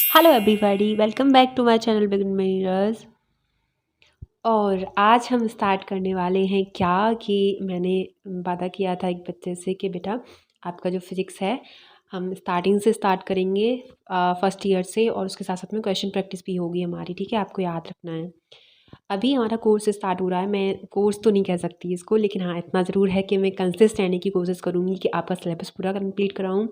Hello everybody, welcome back to my channel Begin Mirrors. और आज हम स्टार्ट करने वाले हैं क्या कि मैंने वादा किया था एक बच्चे से कि बेटा आपका जो फिज़िक्स है हम स्टार्टिंग से स्टार्ट करेंगे फर्स्ट ईयर से, और उसके साथ साथ में क्वेश्चन प्रैक्टिस भी होगी हमारी। ठीक है, आपको याद रखना है। अभी हमारा कोर्स स्टार्ट हो रहा है। मैं कोर्स तो नहीं कह सकती इसको, लेकिन हाँ इतना ज़रूर है कि मैं कंसिस्ट रहने की कोशिश करूँगी कि आपका सिलेबस पूरा कंप्लीट कराऊँ।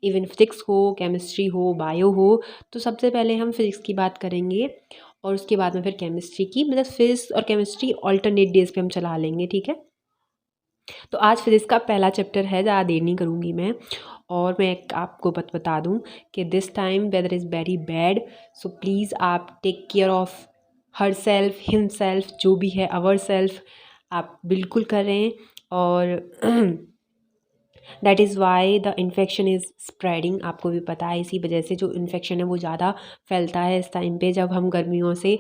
इवन फिज़िक्स हो, केमिस्ट्री हो, बायो हो। तो सबसे पहले हम फिज़िक्स की बात करेंगे और उसके बाद में फिर केमिस्ट्री की, मतलब फिज़िक्स और केमिस्ट्री अल्टरनेट डेज पे हम चला लेंगे। ठीक है, तो आज फिज़िक्स का पहला चैप्टर है, ज़्यादा देर नहीं करूँगी मैं। और मैं एक आपको बता दूँ कि this time weather is very bad, so please आप take care of herself, himself, जो भी है अवर सेल्फ आप बिल्कुल करें। और that is why the infection is spreading. आपको भी पता है इसी वजह से जो इन्फेक्शन है वो ज़्यादा फैलता है इस टाइम पे, जब हम गर्मियों से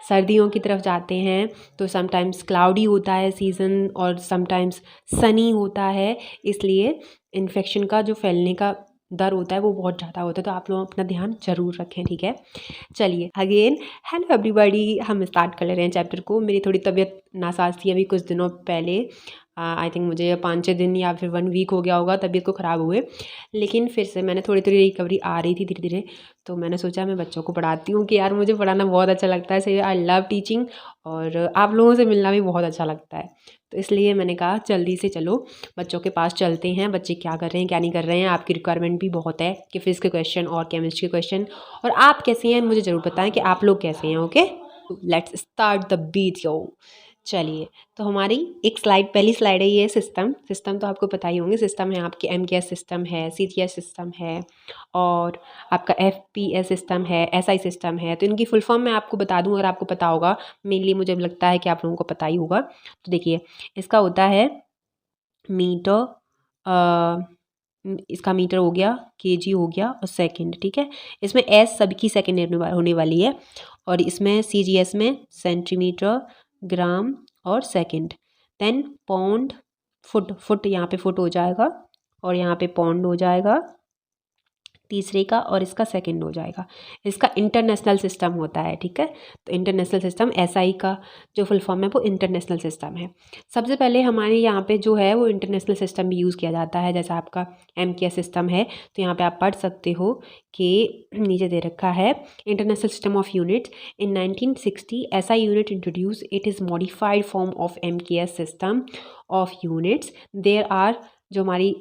सर्दियों की तरफ जाते हैं। तो समटाइम्स क्लाउडी होता है सीज़न और समटाइम्स सनी होता है, इसलिए इन्फेक्शन का जो फैलने का दर होता है वो बहुत ज़्यादा होता है। तो आप लोग अपना ध्यान ज़रूर रखें। ठीक है, चलिए अगेन हेलो एवरीबॉडी, हम स्टार्ट कर ले रहे हैं चैप्टर को। मेरी थोड़ी तबीयत नासाज थी अभी कुछ दिनों पहले। आई थिंक मुझे 5-6 दिन या फिर 1 वीक हो गया होगा तबीयत को ख़राब हुए, लेकिन फिर से मैंने थोड़ी थोड़ी रिकवरी आ रही थी धीरे धीरे। तो मैंने सोचा मैं बच्चों को पढ़ाती हूँ कि यार मुझे पढ़ाना बहुत अच्छा लगता है। सही, आई लव टीचिंग और आप लोगों से मिलना भी बहुत अच्छा लगता है। तो इसलिए मैंने कहा जल्दी से चलो बच्चों के पास चलते हैं, बच्चे क्या कर रहे हैं क्या नहीं कर रहे हैं। आपकी रिक्वायरमेंट भी बहुत है कि फिज़िक्स के क्वेश्चन और केमिस्ट्री के क्वेश्चन, और आप कैसे हैं मुझे ज़रूर बताएं कि आप लोग कैसे हैं। Okay, let's start the beat yo. चलिए, तो हमारी एक स्लाइड, पहली स्लाइड है ये सिस्टम तो आपको पता ही होंगे। सिस्टम है आपके MKS सिस्टम है, CGS सिस्टम है और आपका FPS सिस्टम है, SI सिस्टम है। तो इनकी फुल फॉर्म मैं आपको बता दूं अगर आपको पता होगा। मेनली मुझे लगता है कि आप लोगों को पता ही होगा। तो देखिए, इसका होता है मीटर, इसका मीटर हो गया, केजी हो गया और सेकंड। ठीक है, इसमें S सबकी सेकंड होने वाली है, और इसमें CGS में सेंटीमीटर, ग्राम और सेकंड। देन पौंड, फुट यहाँ पे फुट हो जाएगा और यहाँ पे पौंड हो जाएगा तीसरे का, और इसका सेकंड हो जाएगा। इसका इंटरनेशनल सिस्टम होता है। ठीक है, तो इंटरनेशनल सिस्टम SI का जो फुल फॉर्म है वो इंटरनेशनल सिस्टम है। सबसे पहले हमारे यहाँ पे जो है वो इंटरनेशनल सिस्टम भी यूज़ किया जाता है। जैसा आपका MKS सिस्टम है, तो यहाँ पे आप पढ़ सकते हो कि नीचे दे रखा है international system of units. In 1960 SI unit introduce, it is modified form of MKS system of units. There are, जो हमारी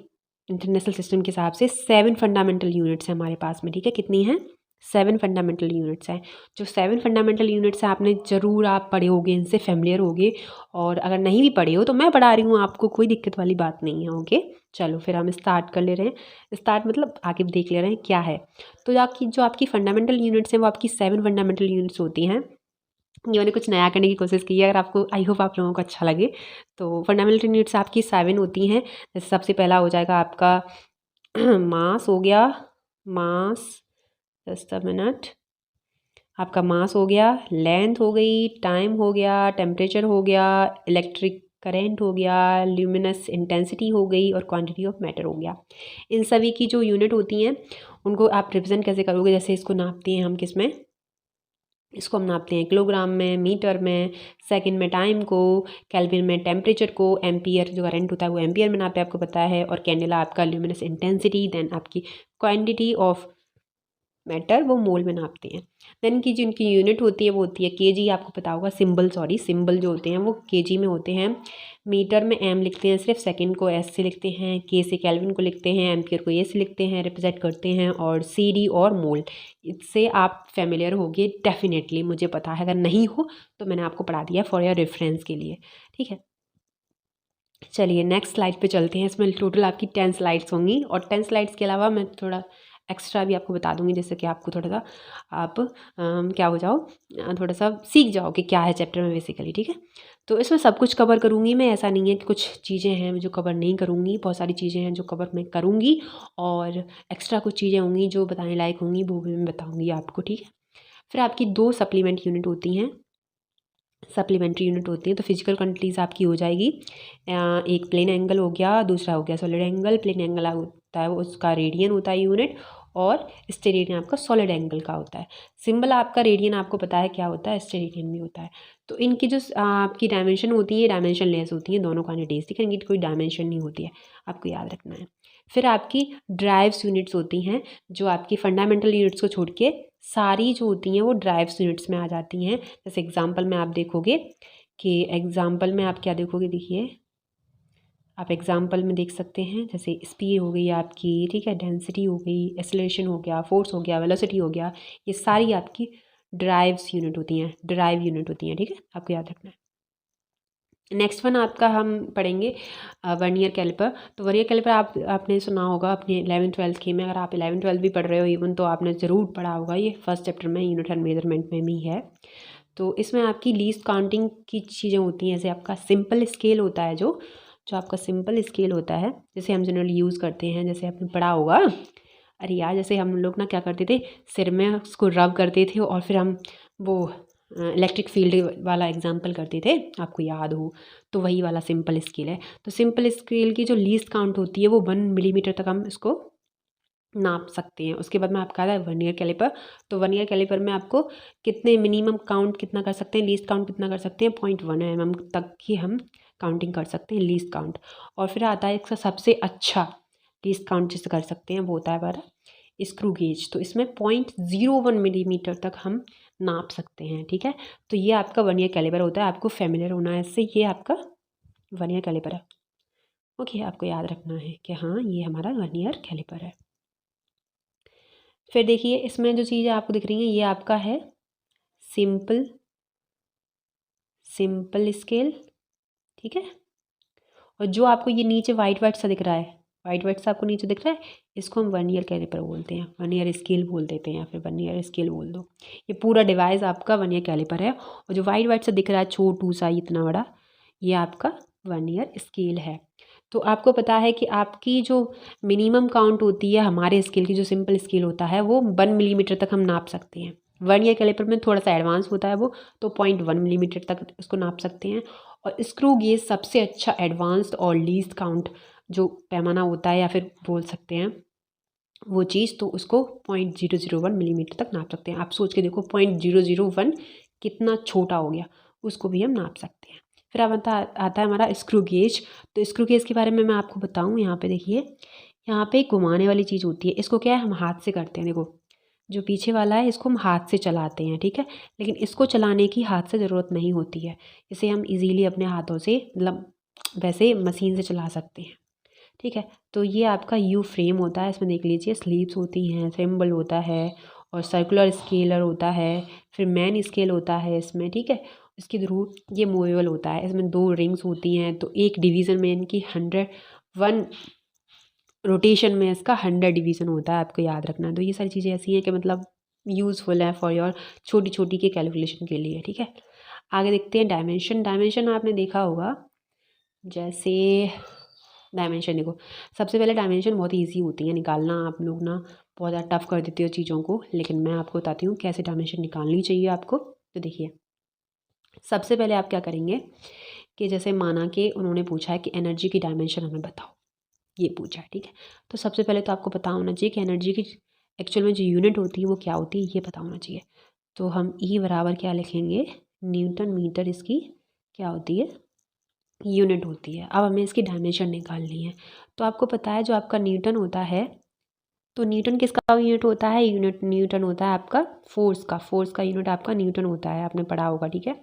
इंटरनेशनल सिस्टम के हिसाब से 7 फंडामेंटल यूनिट्स हैं हमारे पास में। ठीक है, कितनी हैं? 7 फंडामेंटल यूनिट्स हैं। जो 7 फंडामेंटल यूनिट्स हैं आपने ज़रूर आप पढ़े होगे, इनसे फेमिलियर होगे। और अगर नहीं भी पढ़े हो तो मैं पढ़ा रही हूँ आपको, कोई दिक्कत वाली बात नहीं है। ओके, चलो फिर हम स्टार्ट कर ले रहे हैं। स्टार्ट मतलब आगे देख ले रहे हैं क्या है। तो जो आपकी फंडामेंटल यूनिट्स हैं वो आपकी 7 फंडामेंटल यूनिट्स होती हैं। ये मैंने कुछ नया करने की कोशिश की है, अगर आपको, आई होप आप लोगों को अच्छा लगे। तो फंडामेंटल यूनिट्स आपकी 7 होती हैं। जैसे सबसे पहला हो जाएगा आपका मास हो गया, मास, जस्ट अ मिनट, आपका मास हो गया, लेंथ हो गई, टाइम हो गया, टेम्परेचर हो गया, इलेक्ट्रिक करंट हो गया, ल्यूमिनस इंटेंसिटी हो गई और क्वांटिटी ऑफ मैटर हो गया। इन सभी की जो यूनिट होती हैं उनको आप रिप्रेजेंट कैसे करोगे? जैसे इसको नापते हैं हम किस में, इसको हम नापते हैं किलोग्राम में, मीटर में, सेकंड में टाइम को, केल्विन में टेम्परेचर को, एम्पियर जो करंट होता है वो एम्पियर में नापते हैं, आपको पता है। और कैंडेला आपका ल्यूमिनस इंटेंसिटी, देन आपकी क्वांटिटी ऑफ मैटर वो मोल में नापते हैं। देन की जो इनकी यूनिट होती है वो होती है केजी, आपको पता होगा। सिंबल जो होते हैं वो केजी में होते हैं। मीटर में M लिखते हैं सिर्फ, सेकंड को S से लिखते हैं, K से केल्विन को लिखते हैं, एम्पियर को A से लिखते हैं, रिप्रेजेंट करते हैं, और CD और मोल, इससे आप फेमिलियर होगे डेफिनेटली, मुझे पता है। अगर नहीं हो तो मैंने आपको पढ़ा दिया फॉर योर रेफरेंस के लिए। ठीक है, चलिए नेक्स्ट स्लाइड पे चलते हैं। इसमें टोटल आपकी 10 स्लाइड्स होंगी, और 10 स्लाइड्स के अलावा मैं थोड़ा एक्स्ट्रा भी आपको बता दूंगी, जिससे कि आपको थोड़ा सा आप क्या हो जाओ, थोड़ा सा सीख जाओ कि क्या है चैप्टर में बेसिकली। ठीक है, तो इसमें सब कुछ कवर करूँगी मैं, ऐसा नहीं है कि कुछ चीज़ें हैं जो कवर नहीं करूँगी। बहुत सारी चीज़ें हैं जो कवर मैं करूँगी, और एक्स्ट्रा कुछ चीज़ें होंगी जो बताने लायक होंगी वो भी मैं बताऊँगी आपको। ठीक है, फिर आपकी 2 सप्लीमेंट यूनिट होती हैं, सप्लीमेंट्री यूनिट होती है। तो फिजिकल क्वांटिटीज़ आपकी हो जाएगी, एक प्लेन एंगल हो गया, दूसरा हो गया सॉलिड एंगल। प्लेन एंगल होता है वो, उसका रेडियन होता है यूनिट, और स्टेरेडियन आपका सॉलिड एंगल का होता है। सिंबल आपका रेडियन आपको पता है क्या होता है, स्टेरेडियन भी होता है। तो इनकी जो आपकी डायमेंशन होती है डायमेंशन लेस होती है दोनों क्वान्टिटीज़, ठीक है, इनकी कोई डायमेंशन नहीं होती है, आपको याद रखना है। फिर आपकी ड्राइव्स यूनिट्स होती हैं जो आपकी फंडामेंटल यूनिट्स को छोड़ के सारी जो होती हैं वो ड्राइव्स यूनिट्स में आ जाती हैं। जैसे एग्जांपल में आप देखोगे कि एग्जांपल में आप क्या देखोगे, देखिए आप एग्जांपल में देख सकते हैं, जैसे स्पीड हो गई आपकी, ठीक है, डेंसिटी हो गई, एक्सेलरेशन हो गया, फोर्स हो गया, वेलोसिटी हो गया, ये सारी आपकी ड्राइव्स यूनिट होती हैं, ड्राइव यूनिट होती हैं, ठीक है, आपको याद रखना है। नेक्स्ट वन आपका हम पढ़ेंगे वर्नियर कैलिपर। तो वर्नियर कैलिपर आपने सुना होगा अपने 11th-12th के में, अगर आप 11th-12th भी पढ़ रहे हो इवन तो आपने ज़रूर पढ़ा होगा, ये फर्स्ट चैप्टर में यूनिट एंड मेजरमेंट में भी है। तो इसमें आपकी लीस्ट काउंटिंग की चीज़ें होती हैं, जैसे आपका सिंपल स्केल होता है जो आपका सिंपल स्केल होता है, जैसे हम जनरली यूज़ करते हैं, जैसे आपने पढ़ा होगा, अरे यार जैसे हम लोग ना क्या करते थे, सिर में उसको रब करते थे और फिर हम वो इलेक्ट्रिक फील्ड वाला एग्जांपल करते थे, आपको याद हो, तो वही वाला सिंपल स्केल है। तो सिंपल स्केल की जो लीस्ट काउंट होती है वो 1 मिलीमीटर तक हम इसको नाप सकते हैं। उसके बाद में आपका आता है वर्नियर कैलिपर। तो वर्नियर कैलिपर में आपको कितने मिनिमम काउंट कितना कर सकते हैं, लीस्ट काउंट कितना कर सकते हैं, 0.1 mm तक ही हम काउंटिंग कर सकते हैं लीस्ट काउंट। और फिर आता है इसका सबसे अच्छा लीस्ट काउंट जिससे कर सकते हैं वो होता है हमारा स्क्रू गेज। तो इसमें 0.01 मिलीमीटर तक हम नाप सकते हैं, ठीक है। तो ये आपका वर्नियर कैलिपर होता है, आपको फेमिलियर होना है इससे, ये आपका वर्नियर कैलिपर है। ओके, आपको याद रखना है कि हाँ ये हमारा वर्नियर कैलिपर है। फिर देखिए इसमें जो चीज़ें आपको दिख रही हैं ये आपका है सिंपल स्केल, ठीक है। और जो आपको ये नीचे वाइट वाइट सा दिख रहा है, वाइट वाइट सा आपको नीचे दिख रहा है, इसको हम वर्नियर कैलिपर बोलते हैं, वर्नियर स्केल बोल देते हैं, या फिर वर्नियर स्केल बोल दो। ये पूरा डिवाइस आपका वर्नियर कैलिपर है, और जो वाइट वाइट सा दिख रहा है छोटू सा इतना बड़ा, ये आपका वर्नियर स्केल है। तो आपको पता है कि आपकी जो मिनिमम काउंट होती है हमारे स्केल की, जो सिंपल स्केल होता है वो 1 मिलीमीटर तक हम नाप सकते हैं। वर्नियर कैलिपर में थोड़ा सा एडवांस होता है वो, तो 0.1 मिलीमीटर तक इसको नाप सकते हैं। और स्क्रू गेज सबसे अच्छा एडवांस्ड और लीस्ट काउंट जो पैमाना होता है, या फिर बोल सकते हैं वो चीज़, तो उसको 0.001 मिलीमीटर तक नाप सकते हैं। आप सोच के देखो 0.001 कितना छोटा हो गया, उसको भी हम नाप सकते हैं। फिर अब आता है हमारा स्क्रू गेज। तो स्क्रू गेज के बारे में मैं आपको बताऊं, यहाँ पे देखिए, यहाँ पे घुमाने वाली चीज़ होती है, इसको क्या है हम हाथ से करते हैं। देखो जो पीछे वाला है इसको हम हाथ से चलाते हैं, ठीक है, लेकिन इसको चलाने की हाथ से ज़रूरत नहीं होती है, इसे हम इजीली अपने हाथों से मतलब वैसे मशीन से चला सकते हैं, ठीक है। तो ये आपका यू फ्रेम होता है, इसमें देख लीजिए स्लीव्स होती हैं, सिंबल होता है, और सर्कुलर स्केलर होता है, फिर मैन स्केल होता है इसमें, ठीक है। इसके थ्रू ये मूवेबल होता है, इसमें 2 रिंग्स होती हैं, तो एक डिवीज़न में इनकी 101 रोटेशन में इसका 100 डिवीज़न होता है, आपको याद रखना है। तो ये सारी चीज़ें ऐसी हैं कि मतलब यूज़फुल है फॉर योर छोटी छोटी के कैलकुलेशन के लिए, ठीक है। आगे देखते हैं डायमेंशन। डायमेंशन आपने देखा होगा, जैसे डायमेंशन देखो, सबसे पहले डायमेंशन बहुत ईजी होती है निकालना, आप लोग ना बहुत ज़्यादा टफ कर देते हो चीज़ों को, लेकिन मैं आपको बताती हूँ कैसे डायमेंशन निकालनी चाहिए आपको। तो देखिए सबसे पहले आप क्या करेंगे कि जैसे माना कि उन्होंने पूछा है कि एनर्जी की डायमेंशन हमें बताओ, ये पूछा है, ठीक है। तो सबसे पहले तो आपको पता होना चाहिए कि एनर्जी की एक्चुअल में जो यूनिट होती है वो क्या होती है, ये पता होना चाहिए। तो हम ई बराबर क्या लिखेंगे, न्यूटन मीटर इसकी क्या होती है, यूनिट होती है। अब हमें इसकी डायमेंशन निकालनी है। तो आपको पता है जो आपका न्यूटन होता है, तो न्यूटन किसका यूनिट होता है, न्यूटन होता है आपका फोर्स का यूनिट आपका न्यूटन होता है, आपने पढ़ा होगा, ठीक है,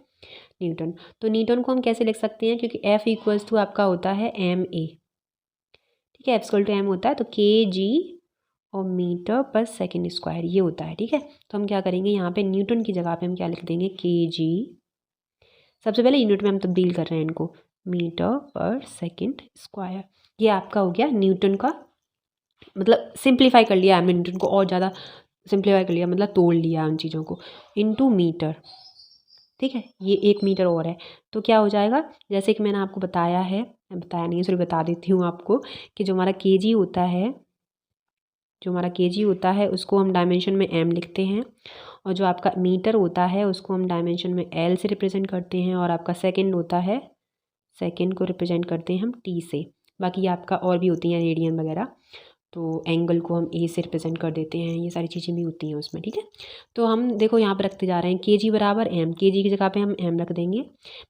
न्यूटन। तो न्यूटन को हम कैसे लिख सकते हैं, क्योंकि F इक्वल्स टू आपका होता है ma, ठीक है, F इक्वल टू m होता है, तो kg और मीटर पर सेकेंड स्क्वायर ये होता है, ठीक है। तो हम क्या करेंगे, यहाँ पे न्यूटन की जगह पे हम क्या लिख देंगे, kg, सबसे पहले यूनिट में हम तब्दील कर रहे हैं इनको, मीटर पर सेकेंड स्क्वायर। ये आपका हो गया न्यूटन का, मतलब सिंप्लीफाई कर लिया हमने न्यूटन को, और ज़्यादा सिंप्लीफाई कर लिया, मतलब तोड़ लिया उन चीज़ों को, इनटू मीटर, ठीक है। ये 1 मीटर और है, तो क्या हो जाएगा, जैसे कि मैंने आपको बताया है, बताया नहीं सॉरी बता देती हूँ आपको, कि जो हमारा केजी होता है उसको हम डायमेंशन में m लिखते हैं, और जो आपका मीटर होता है उसको हम डायमेंशन में l से रिप्रेजेंट करते हैं, और आपका सेकंड होता है, सेकंड को रिप्रेजेंट करते हैं हम t से। बाकी आपका और भी होती हैं रेडियन वगैरह। तो एंगल को हम ए से रिप्रेजेंट कर देते हैं, ये सारी चीज़ें भी होती हैं उसमें, ठीक है। तो हम देखो यहाँ पर रखते जा रहे हैं केजी बराबर एम, केजी की जगह पे हम एम रख देंगे।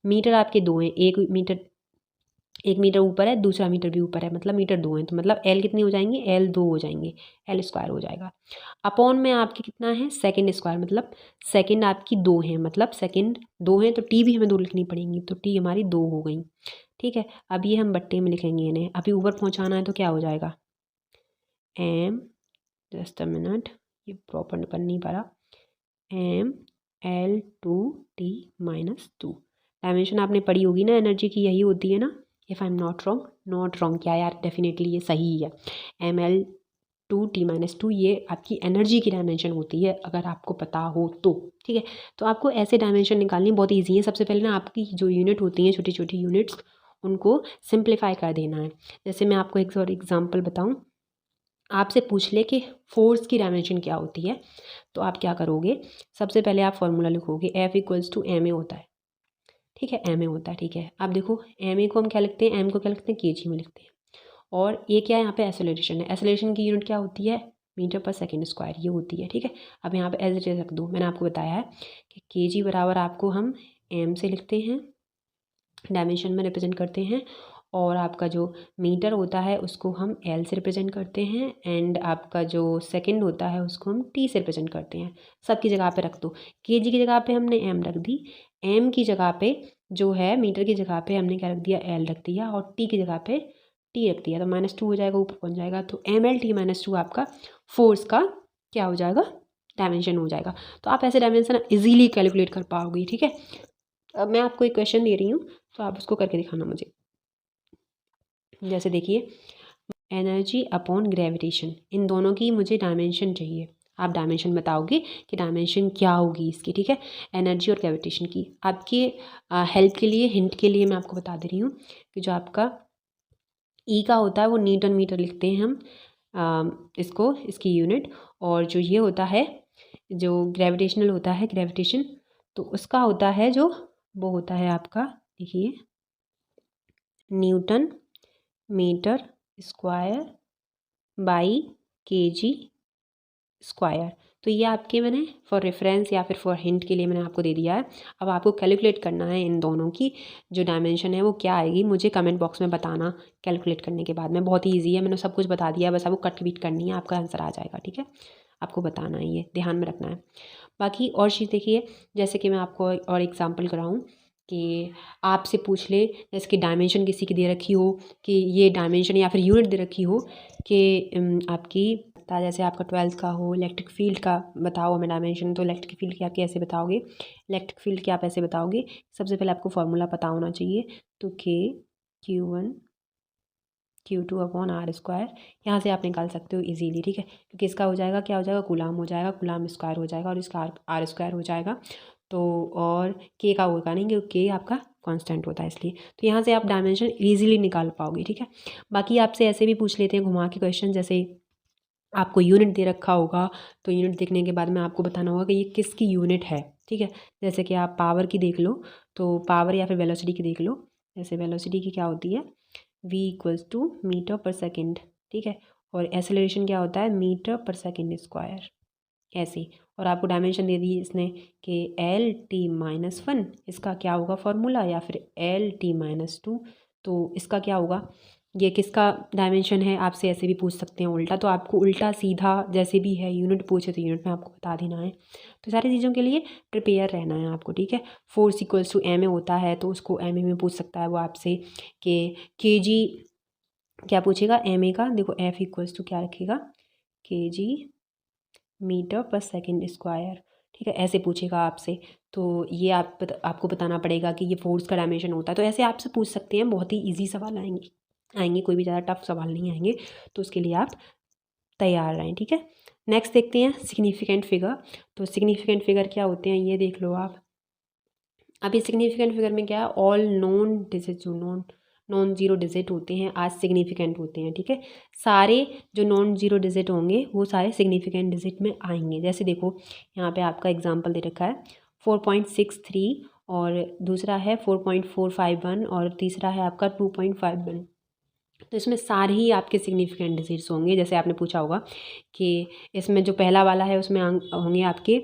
मीटर आपके दो हैं, एक मीटर ऊपर है, दूसरा मीटर भी ऊपर है, मतलब मीटर दो हैं, तो मतलब एल कितनी हो जाएंगे, एल दो हो जाएंगे, एल स्क्वायर हो जाएगा। अपॉन में आपके कितना है, सेकंड स्क्वायर, मतलब सेकंड आपकी दो हैं, मतलब सेकंड दो हैं तो टी भी हमें दो लिखनी पड़ेंगी, तो टी हमारी दो हो गई, ठीक है। अब ये हम बट्टे में लिखेंगे इन्हें, अभी ऊपर पहुँचाना है तो क्या हो जाएगा, एम, जस्ट अ मिनट, ये प्रॉपर बन नहीं पा रहा, M L two T minus two. Dimension आपने पढ़ी होगी ना एनर्जी की, यही होती है ना, if I am not wrong क्या यार, डेफिनेटली ये सही है, M L two T minus two, ये आपकी एनर्जी की डायमेंशन होती है, अगर आपको पता हो तो, ठीक है। तो आपको ऐसे डायमेंशन निकालनी बहुत ईजी है। सबसे पहले ना आपकी जो यूनिट होती हैं, छोटी छोटी यूनिट्स, उनको सिंप्लीफाई कर देना है। जैसे मैं आपको एक और एग्जाम्पल बताऊँ, आपसे पूछ ले कि फोर्स की डायमेंशन क्या होती है, तो आप क्या करोगे, सबसे पहले आप फॉर्मूला लिखोगे, F equals to M A होता है, ठीक है, एम ए होता है, ठीक है। अब देखो एम ए को हम क्या लिखते हैं, एम को क्या लिखते हैं, के जी में लिखते हैं, और ये क्या है, यहाँ पे एक्सेलरेशन है, एक्सेलरेशन की यूनिट क्या होती है, मीटर पर सेकेंड स्क्वायर, ये होती है, ठीक है। अब यहाँ पे एज इट इज रख दो, मैंने आपको बताया है कि के जी बराबर आपको हम एम से लिखते हैं, डायमेंशन में रिप्रेजेंट करते हैं, और आपका जो मीटर होता है उसको हम एल से रिप्रेजेंट करते हैं, एंड आपका जो सेकंड होता है उसको हम टी से रिप्रेजेंट करते हैं। सबकी जगह पे रख दो, केजी की जगह पे हमने एम रख दी, एम की जगह पे जो है मीटर की जगह पे हमने क्या रख दिया, एल रख दिया, और टी की जगह पे टी रख दिया, तो माइनस टू हो जाएगा, ऊपर पहुँच जाएगा, तो M L T minus two आपका फोर्स का क्या हो जाएगा, डायमेंशन हो जाएगा। तो आप ऐसे डायमेंशन ईजिली कैलकुलेट कर पाओगे, ठीक है। अब मैं आपको एक क्वेश्चन दे रही हूँ, तो आप उसको करके दिखाना मुझे। जैसे देखिए, एनर्जी अपॉन ग्रेविटेशन, इन दोनों की मुझे डायमेंशन चाहिए, आप डायमेंशन बताओगे कि डायमेंशन क्या होगी इसकी, ठीक है, एनर्जी और ग्रेविटेशन की। आपके हेल्प के लिए, हिंट के लिए मैं आपको बता दे रही हूँ कि जो आपका ई का होता है वो न्यूटन मीटर लिखते हैं हम, इसको, इसकी यूनिट, और जो ये होता है, जो ग्रेविटेशनल होता है, ग्रेविटेशन, तो उसका होता है जो, वो होता है आपका, देखिए, newton metre square by KG square. तो ये आपके मैंने फॉर रेफरेंस या फिर फॉर हिंट के लिए मैंने आपको दे दिया है। अब आपको कैलकुलेट करना है इन दोनों की जो डायमेंशन है वो क्या आएगी, मुझे कमेंट बॉक्स में बताना कैलकुलेट करने के बाद में। बहुत ही ईजी है, मैंने सब कुछ बता दिया है, बस आपको कट बीट करनी है, आपका आंसर आ जाएगा, ठीक है। आपको बताना है, ये ध्यान में रखना है। बाकी और चीज़ देखिए, जैसे कि मैं आपको और एग्जाम्पल कराऊँ कि आपसे पूछ ले, जैसे कि डायमेंशन किसी की दे रखी हो, कि ये डायमेंशन या फिर यूनिट दे रखी हो कि आपकी, जैसे आपका 12th का हो, इलेक्ट्रिक फील्ड का बताओ हमें डायमेंशन, तो इलेक्ट्रिक फील्ड की आप कैसे बताओगे, इलेक्ट्रिक फील्ड की आप ऐसे बताओगे, सबसे पहले आपको फॉर्मूला पता होना चाहिए, तो के Q1 Q2 upon are square, यहाँ से आप निकाल सकते हो इजीली, ठीक है, क्योंकि इसका हो जाएगा, क्या हो जाएगा, गुलाम हो जाएगा, गुलाम स्क्वायर हो जाएगा, और इसका आर स्क्वायर हो जाएगा, तो और के का होगा नहीं, क्योंकि के आपका कांस्टेंट होता है इसलिए, तो यहाँ से आप डायमेंशन इजीली निकाल पाओगे, ठीक है। बाकी आपसे ऐसे भी पूछ लेते हैं घुमा के क्वेश्चन, जैसे आपको यूनिट दे रखा होगा, तो यूनिट देखने के बाद में आपको बताना होगा कि ये किसकी यूनिट है, ठीक है। जैसे कि आप पावर की देख लो, तो पावर या फिर वेलोसिटी की देख लो, जैसे वेलोसिटी की क्या होती है, v इक्वल्स टू मीटर पर सेकेंड, ठीक है, और एक्सेलरेशन क्या होता है, मीटर पर सेकेंड स्क्वायर, ऐसे। और आपको डायमेंशन दे दी इसने कि एल टी माइनस वन, इसका क्या होगा फॉर्मूला, या फिर एल टी माइनस टू, तो इसका क्या होगा, ये किसका डायमेंशन है, आपसे ऐसे भी पूछ सकते हैं उल्टा, तो आपको उल्टा सीधा जैसे भी है, यूनिट पूछे तो यूनिट में आपको बता देना है। तो सारी चीज़ों के लिए प्रिपेयर रहना है आपको, ठीक है। Force equals to M A होता है, तो उसको एम ए में पूछ सकता है वो आपसे, कि के जी क्या पूछेगा, एम ए का, देखो एफ इक्वल्स टू क्या रखेगा, के जी मीटर पर सेकेंड स्क्वायर, ठीक है, ऐसे पूछेगा आपसे, तो ये आपको बताना पड़ेगा कि ये फोर्स का डायमेंशन होता है, तो ऐसे आपसे पूछ सकते हैं, बहुत ही ईजी सवाल आएंगे, कोई भी ज़्यादा टफ सवाल नहीं आएंगे, तो उसके लिए आप तैयार रहें, ठीक है। नेक्स्ट देखते हैं सिग्निफिकेंट फिगर। तो सिग्निफिकेंट फिगर क्या होते हैं ये देख लो आप। अभी सिग्निफिकेंट फिगर में क्या है, ऑल नॉन डिजिट, जो नॉन जीरो डिजिट होते हैं आज सिग्निफिकेंट होते हैं, ठीक है। सारे जो नॉन जीरो डिजिट होंगे वो सारे सिग्निफिकेंट डिजिट में आएंगे। जैसे देखो यहाँ पे आपका एग्जांपल दे रखा है 4.63, और दूसरा है 4.451, और तीसरा है आपका 2.51, तो इसमें सारे ही आपके सिग्निफिकेंट डिजिट्स होंगे। जैसे आपने पूछा होगा कि इसमें जो पहला वाला है उसमें होंगे आपके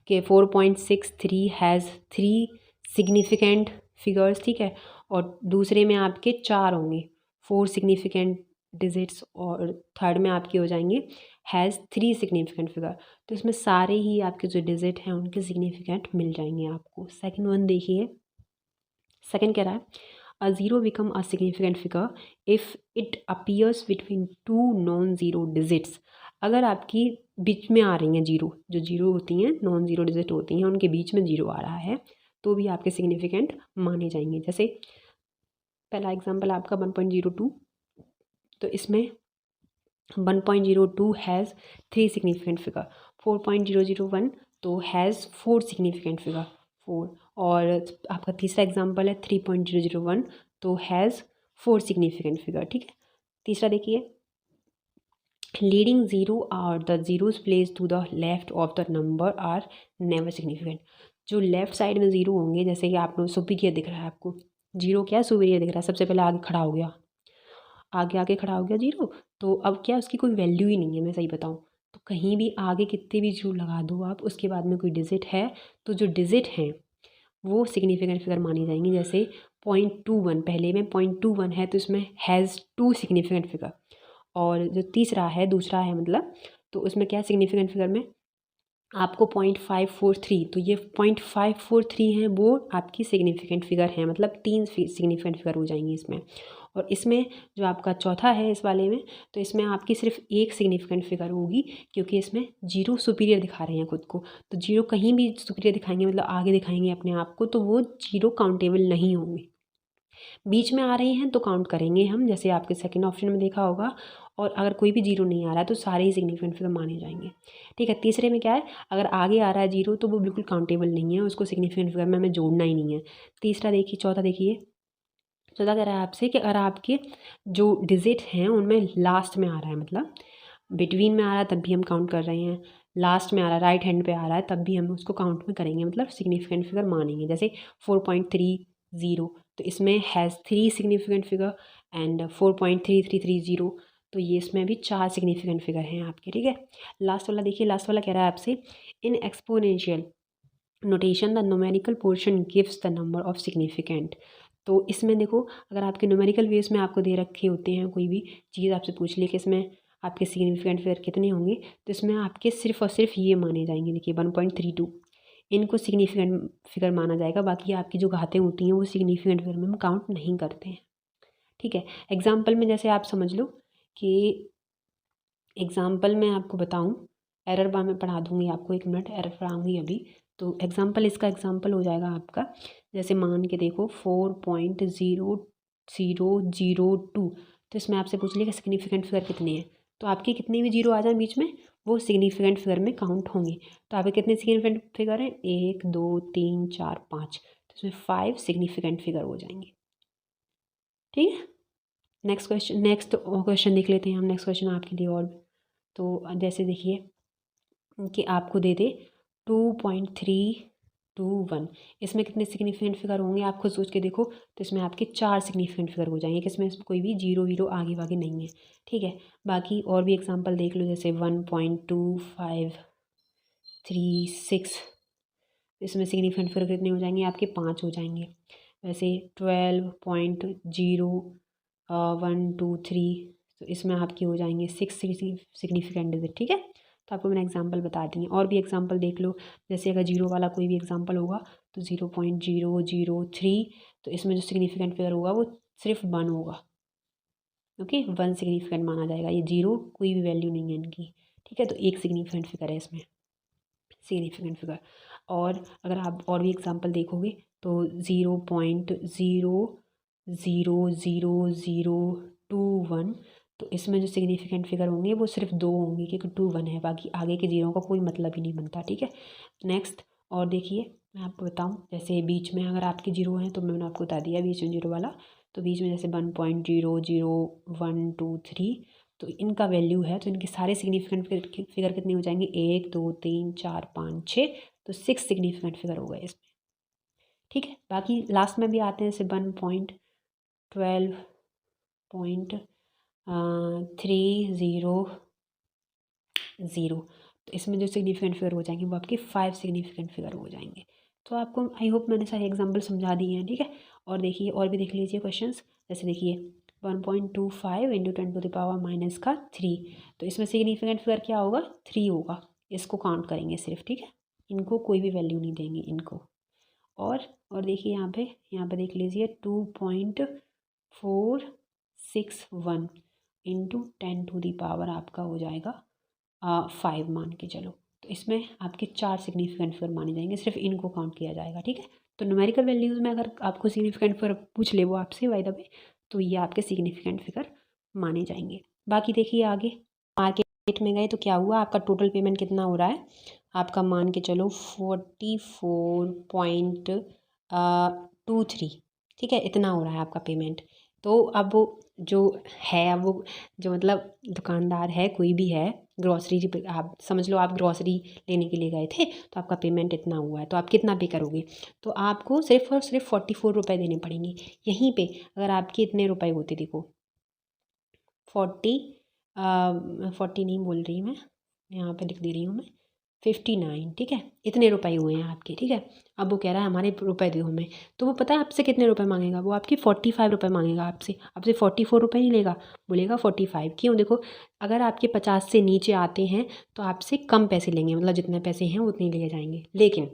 कि 4.63 हैज़ 3 सिग्निफिकेंट फिगर्स, ठीक है। और दूसरे में आपके 4 होंगे 4 सिग्निफिकेंट डिजिट्स, और थर्ड में आपके हो जाएंगे हैज़ 3 सिग्निफिकेंट फिगर। तो इसमें सारे ही आपके जो डिजिट हैं उनके सिग्निफिकेंट मिल जाएंगे आपको। सेकंड वन देखिए, सेकंड कह रहा है a zero become a significant figure if it appears between two non-zero digits। अगर आपकी बीच में आ रही हैं जीरो, जो जीरो होती हैं नॉन ज़ीरो डिजिट होती हैं उनके बीच में जीरो आ रहा है तो भी आपके सिग्निफिकेंट माने जाएंगे। जैसे पहला एग्जांपल आपका 1.02, तो इसमें 1.02 हैज़ 3 सिग्निफिकेंट फिगर। 4.001 तो हैज़ 4 सिग्निफिकेंट फिगर 4। और आपका तीसरा एग्जांपल है 3.001 तो हैज़ 4 सिग्निफिकेंट फिगर, ठीक है। तीसरा देखिए, लीडिंग ज़ीरो और the zeros place to the left of the number are never significant. जो लेफ्ट साइड में ज़ीरो होंगे, जैसे कि आप लोग सुपीरियर दिख रहा है आपको, जीरो क्या है सुपीरियर दिख रहा है, सबसे पहले आगे खड़ा हो गया, आगे आगे खड़ा हो गया जीरो, तो अब क्या उसकी कोई वैल्यू ही नहीं है। मैं सही बताऊँ तो कहीं भी आगे कितने भी जीरो लगा दो आप, उसके बाद में कोई डिजिट है तो जो डिजिट हैं वो सिग्निफिकेंट फिगर मानी जाएंगी। जैसे 0.21, पहले में 0.21 है तो इसमें हैज़ 2 सिग्निफिकेंट फिगर, और जो तीसरा है दूसरा है मतलब, तो उसमें क्या सिग्निफिकेंट फिगर में आपको 0.543, तो ये 0.543 हैं वो आपकी सिग्निफिकेंट फिगर हैं, मतलब 3 सिग्निफिकेंट फिगर हो जाएंगी इसमें। और इसमें जो आपका चौथा है इस वाले में, तो इसमें आपकी सिर्फ एक सिग्निफिकेंट फिगर होगी, क्योंकि इसमें जीरो सुपीरियर दिखा रहे हैं खुद को। तो जीरो कहीं भी सुपीरियर दिखाएंगे मतलब आगे दिखाएंगे अपने आप को, तो वो जीरो काउंटेबल नहीं होंगे। बीच में आ रहे हैं तो काउंट करेंगे हम, जैसे आपके सेकंड ऑप्शन में देखा होगा। और अगर कोई भी जीरो नहीं आ रहा है तो सारे ही सिग्निफिकेंट फिगर माने जाएंगे, ठीक है। तीसरे में क्या है, अगर आगे आ रहा है जीरो तो वो बिल्कुल काउंटेबल नहीं है, उसको सिग्निफिकेंट फिगर में हमें जोड़ना ही नहीं है। तीसरा देखिए, चौथा देखिए, चौथा कह रहा है आपसे कि अगर आपके जो डिजिट हैं उनमें लास्ट में आ रहा है, मतलब बिटवीन में आ रहा है तब भी हम काउंट कर रहे हैं, लास्ट में आ रहा है राइट हैंड पे आ रहा है तब भी हम उसको काउंट में करेंगे, मतलब सिग्निफिकेंट फिगर मानेंगे। जैसे 4.30, तो इसमें हैज़ 3 सिग्निफिकेंट फिगर एंड 4.3330, तो ये इसमें भी 4 सिग्निफिकेंट फिगर हैं आपके, ठीक है। लास्ट वाला देखिए, लास्ट वाला कह रहा है आपसे in exponential notation the numerical portion gives the number of significant. तो इसमें देखो, अगर आपके न्यूमेरिकल वेस में आपको दे रखे होते हैं, कोई भी चीज़ आपसे पूछ ली कि इसमें आपके सिग्निफिकेंट फिगर कितने होंगे, तो इसमें आपके सिर्फ और सिर्फ ये माने जाएंगे। देखिए 1.32 इनको सिग्निफिकेंट फिगर माना जाएगा, बाकी आपकी जो घातें होती हैं वो सिग्निफिकेंट फिगर में हम काउंट नहीं करते हैं, ठीक है। एग्जाम्पल में जैसे आप समझ लो कि एग्जाम्पल में आपको बताऊँ, एरर बार में पढ़ा दूँगी आपको, 1 मिनट एरर पढ़ाऊँगी अभी। तो एग्जाम्पल, इसका एग्जाम्पल हो जाएगा आपका, जैसे मान के देखो 4.0002, तो इसमें आपसे पूछ लिया कि सिग्निफिकेंट फिगर कितने हैं, तो आपके कितने भी जीरो आ जाए बीच में वो सिग्निफिकेंट फिगर में काउंट होंगे। तो आपके कितने सिग्निफिकेंट फिगर हैं, 1 2 3 4 5, तो इसमें 5 सिग्निफिकेंट फिगर हो जाएंगे, ठीक है। नेक्स्ट क्वेश्चन, नेक्स्ट क्वेश्चन देख लेते हैं हम। नेक्स्ट क्वेश्चन आपके लिए और, तो जैसे देखिए कि आपको दे दे 2.321, इसमें कितने सिग्निफिकेंट फिगर होंगे आप खुद सोच के देखो, तो इसमें आपके 4 सिग्निफिकेंट फिगर हो जाएंगे, कि इसमें कोई भी जीरो वीरो आगे वागे नहीं है, ठीक है। बाकी और भी एग्जांपल देख लो, जैसे 1.2536, इसमें सिग्निफिकेंट फिगर कितने हो जाएंगे आपके 5 हो जाएंगे। वैसे 12.0123, तो इसमें आपके हो जाएंगे 6 सिग्निफिकेंट डिजिट, ठीक है। तो आपको मैंने एग्जांपल बता दी है, और भी एग्जांपल देख लो, जैसे अगर जीरो वाला कोई भी एग्जांपल होगा तो 0.003, तो इसमें जो सिग्निफिकेंट फिगर होगा वो सिर्फ 1 होगा, ओके। 1 सिग्निफिकेंट माना जाएगा, ये जीरो कोई भी वैल्यू नहीं है इनकी, ठीक है। तो एक सिग्निफिकेंट फिगर है इसमें, सिग्निफिकेंट फिगर। और अगर आप और भी एग्जांपल देखोगे तो 0.000021, तो इसमें जो सिग्निफिकेंट फिगर होंगे वो सिर्फ 2 होंगे, क्योंकि 2 1 है, बाकी आगे के जीरो का कोई मतलब ही नहीं बनता, ठीक है। नेक्स्ट, और देखिए मैं आपको बताऊं, जैसे बीच में अगर आपके जीरो हैं तो मैंने आपको बता दिया बीच में जीरो वाला, तो बीच में जैसे 1.00123, तो इनका वैल्यू है, तो इनके सारे सिग्निफिकेंट फिगर कितने हो जाएंगे, 1 2 3 4 5 6, तो 6 सिग्निफिकेंट फिगर हो गए इसमें, ठीक है। बाकी लास्ट में भी आते हैं, जैसे 1.12 300 तो इसमें जो सिग्निफिकेंट फिगर हो जाएंगे वो आपके 5 सिग्निफिकेंट फिगर हो जाएंगे। तो आपको आई होप मैंने सारे एग्जाम्पल समझा दिए हैं, ठीक है। और देखिए और भी देख लीजिए क्वेश्चंस, जैसे देखिए 1.25 इंटू 10⁻³ तो इसमें सिग्निफिकेंट फिगर क्या होगा, 3 होगा। इसको काउंट करेंगे सिर्फ, ठीक है, इनको कोई भी वैल्यू नहीं देंगे इनको। और देखिए यहाँ पे देख लीजिए 2.461 इंटू 10⁻, आपका हो जाएगा 5 मान के चलो। तो इसमें आपके 4 सिग्निफिकेंट फिगर माने जाएंगे, सिर्फ इनको काउंट किया जाएगा, ठीक है। तो न्यूमेरिकल वैल्यूज़ में अगर आपको सिग्निफिकेंट फिगर पूछ ले वो आपसे बाय द वे, तो ये आपके सिग्निफिकेंट फिगर माने जाएंगे। बाकी देखिए आगे मार्केट में गए तो क्या हुआ, आपका टोटल पेमेंट कितना हो रहा है, आपका मान के चलो 44.23, ठीक है, इतना हो रहा है आपका पेमेंट। तो अब वो जो है, अब वो जो मतलब दुकानदार है, कोई भी है, ग्रॉसरी आप समझ लो, आप ग्रॉसरी लेने के लिए गए थे तो आपका पेमेंट इतना हुआ है, तो आप कितना पे करोगे, तो आपको सिर्फ और सिर्फ 44 रुपये देने पड़ेंगे। यहीं पे अगर आपके इतने रुपए होते, देखो 40 नहीं बोल रही मैं, यहाँ पे लिख दे रही हूँ मैं 59, ठीक है, इतने रुपए हुए हैं आपके, ठीक है। अब वो कह रहा है हमारे रुपए दो हमें, तो वो पता है आपसे कितने रुपए मांगेगा, वो आपके 45 रुपये मांगेगा आपसे 44 रुपये नहीं लेगा, बोलेगा 45। क्यों, देखो अगर आपके 50 से नीचे आते हैं तो आपसे कम पैसे लेंगे, मतलब जितने पैसे हैं उतने लिए जाएंगे। लेकिन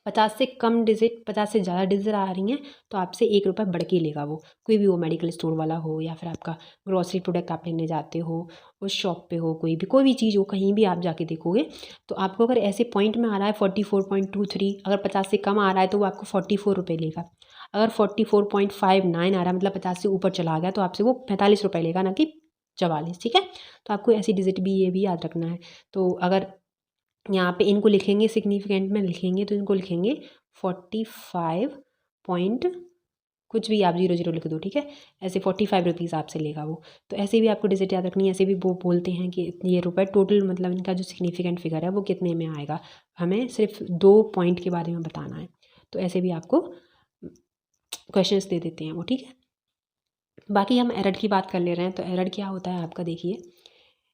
50 से कम डिजिट, 50 से ज़्यादा डिजिट आ रही हैं तो आपसे 1 रुपये बढ़ के लेगा वो, कोई भी वो मेडिकल स्टोर वाला हो या फिर आपका ग्रॉसरी प्रोडक्ट आप लेने जाते हो उस शॉप पे हो, कोई भी चीज़ हो, कहीं भी आप जाके देखोगे तो आपको अगर ऐसे पॉइंट में आ रहा है 44.23, अगर 50 से कम आ रहा है तो वो आपको 44 रुपये लेगा। अगर 44.59 आ रहा है, मतलब 50 से ऊपर चला गया, तो आपसे वो 45 रुपये लेगा, ना कि 44, ठीक है। तो आपको ऐसी डिजिट भी, ये भी याद रखना है। तो अगर यहाँ पे इनको लिखेंगे, सिग्निफिकेंट में लिखेंगे तो इनको लिखेंगे 45 पॉइंट कुछ भी, आप 00 लिख दो, ठीक है। ऐसे 45 रुपीज़ आपसे लेगा वो। तो ऐसे भी आपको डिजिट याद रखनी है। ऐसे भी वो बोलते हैं कि ये रुपए टोटल, मतलब इनका जो सिग्निफिकेंट फिगर है वो कितने में आएगा, हमें सिर्फ 2 पॉइंट के बारे में बताना है। तो ऐसे भी आपको क्वेश्चंस दे देते हैं वो, ठीक है। बाकी हम एरर की बात कर ले रहे हैं, तो एरर क्या होता है आपका, देखिए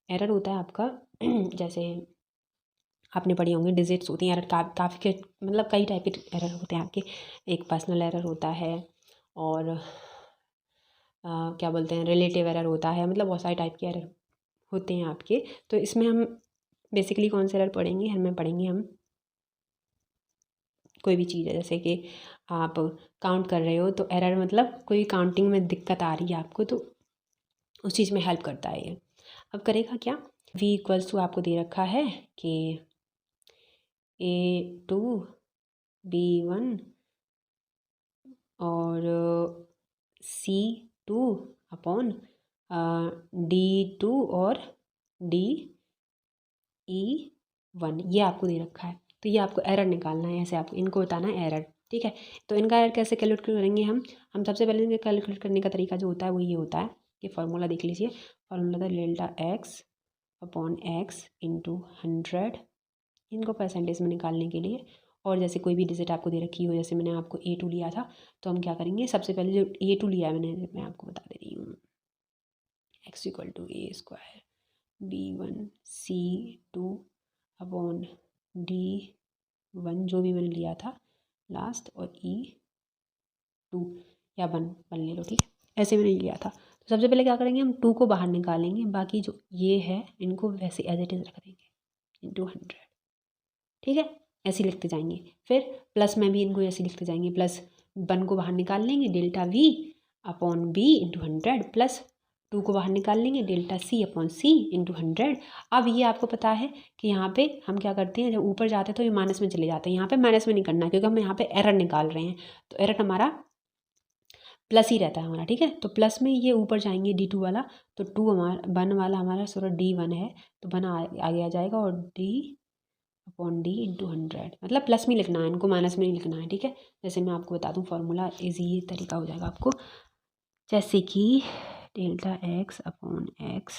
एरर होता है आपका जैसे आपने पढ़ी होंगी डिजिट्स होती हैं एरर, काफ़ी के मतलब कई टाइप के एरर होते हैं आपके। एक पर्सनल एरर होता है, और क्या बोलते हैं, रिलेटिव एरर होता है, मतलब बहुत सारे टाइप के एरर होते हैं आपके। तो इसमें हम बेसिकली कौन से एरर पढ़ेंगे, हमें पढ़ेंगे हम कोई भी चीज़ है, जैसे कि आप काउंट कर रहे हो तो एरर मतलब कोई काउंटिंग में दिक्कत आ रही है आपको, तो उस चीज़ में हेल्प करता है ये। अब करेगा क्या, v = आपको दे रखा है कि A2 B1 और C2 अपॉन D2 और DE1, ये आपको दे रखा है। तो ये आपको एरर निकालना है, ऐसे आपको इनको बताना है एरर, ठीक है। तो इनका एरर कैसे कैलकुलेट करेंगे हम सबसे पहले इनका कैलकुलेट करने का तरीका जो होता है वो ये होता है कि फार्मूला देख लीजिए, फार्मूला था delta x upon x into 100, इनको परसेंटेज में निकालने के लिए। और जैसे कोई भी डिजिट आपको दे रखी हो, जैसे मैंने आपको A2 लिया था, तो हम क्या करेंगे, सबसे पहले जो A2 लिया है मैं आपको बता दे रही हूँ, x = A² B1 C2 upon D1 जो भी मैंने लिया था लास्ट, और E2 या 1 ले लो, ठीक है, ऐसे मैंने लिया था। तो सबसे पहले क्या करेंगे, हम 2 को बाहर निकालेंगे, बाकी जो ये है इनको वैसे एज इट इज़ रख देंगे इंटू 100, ठीक है, ऐसे लिखते जाएंगे। फिर प्लस में भी इनको ऐसे लिखते जाएंगे, प्लस 1 को बाहर निकाल लेंगे, delta V upon B into 100, plus 2 को बाहर निकाल लेंगे, delta C upon C into 100। अब ये आपको पता है कि यहाँ पे हम क्या करते हैं, जब ऊपर जाते हैं तो ये माइनस में चले जाते हैं, यहाँ पे माइनस में नहीं करना क्योंकि हम यहाँ पे एरर निकाल रहे हैं, तो एरर हमारा प्लस ही रहता है हमारा, ठीक है। तो प्लस में ये ऊपर जाएंगे D2 वाला, तो 2 हमारा 1 वाला हमारा D1 है, तो 1 आगे आ जाएगा, और D अपॉन D इंटू 100, मतलब प्लस में लिखना है इनको, माइनस में नहीं लिखना है, ठीक है। जैसे मैं आपको बता दूं फार्मूला, इजी ये तरीका हो जाएगा आपको, जैसे कि delta x upon x